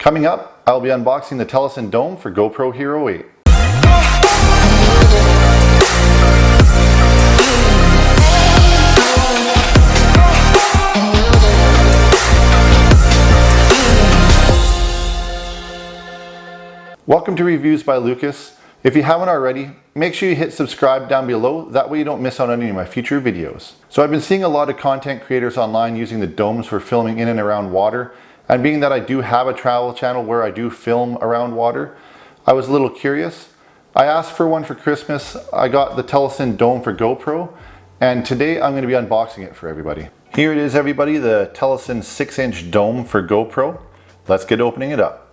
Coming up, I'll be unboxing the Telesin Dome for GoPro Hero 8. Welcome to Reviews by Lucas. If you haven't already, make sure you hit subscribe down below, that way you don't miss out on any of my future videos. So I've been seeing a lot of content creators online using the domes for filming in and around water, and being that I do have a travel channel where I do film around water, I was a little curious. I asked for one for Christmas. I got the Telesin Dome for GoPro, and today I'm going to be unboxing it for everybody. Here it is, everybody, the Telesin 6-inch dome for GoPro. Let's get opening it up.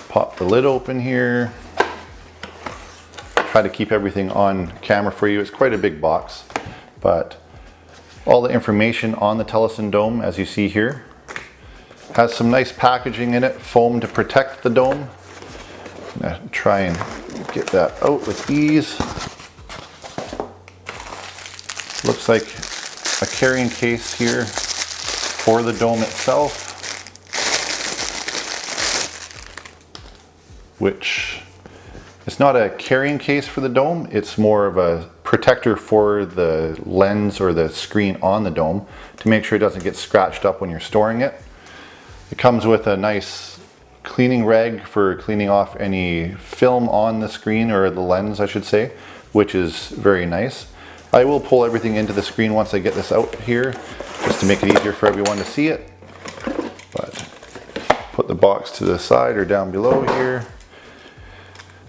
Pop the lid open here. Try to keep everything on camera for you. It's quite a big box, but all the information on the Telesin Dome, as you see here, has some nice packaging in it, foam to protect the dome. I'm gonna try and get that out with ease. Looks like a carrying case here for the dome itself, which it's not a carrying case for the dome, it's more of a protector for the lens or the screen on the dome to make sure it doesn't get scratched up when you're storing it. It comes with a nice cleaning rag for cleaning off any film on the screen, or the lens I should say, which is very nice. I will pull everything into the screen once I get this out here, just to make it easier for everyone to see it. But put the box to the side or down below here.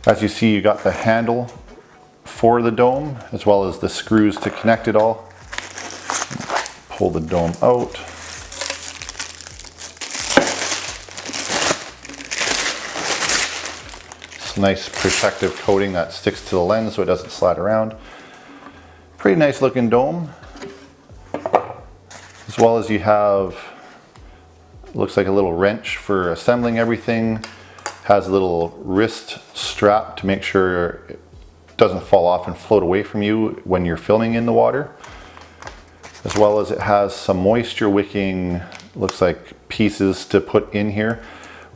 As you see, you got the handle for the dome, as well as the screws to connect it all. Pull the dome out. It's nice protective coating that sticks to the lens so it doesn't slide around. Pretty nice looking dome. As well as you have, looks like a little wrench for assembling everything. Has a little wrist strap to make sure it doesn't fall off and float away from you when you're filming in the water. As well as it has some moisture wicking, looks like pieces to put in here.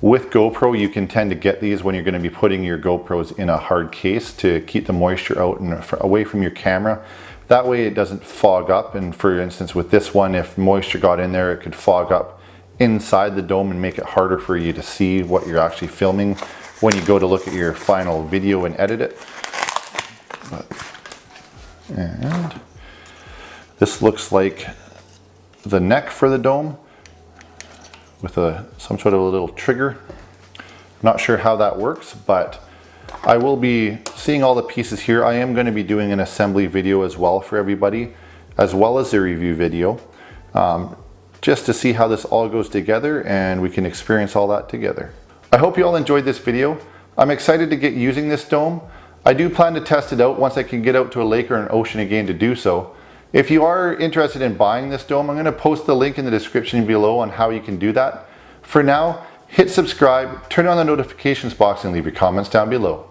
With GoPro, you can tend to get these when you're going to be putting your GoPros in a hard case to keep the moisture out and away from your camera. That way it doesn't fog up, and for instance with this one, if moisture got in there, it could fog up inside the dome and make it harder for you to see what you're actually filming when you go to look at your final video and edit it. And this looks like the neck for the dome with some sort of a little trigger. Not sure how that works, but I will be seeing all the pieces here. I am going to be doing an assembly video as well for everybody, as well as a review video, just to see how this all goes together and we can experience all that together. I hope you all enjoyed this video. I'm excited to get using this dome. I do plan to test it out once I can get out to a lake or an ocean again to do so. If you are interested in buying this dome, I'm going to post the link in the description below on how you can do that. For now, hit subscribe, turn on the notifications box, and leave your comments down below.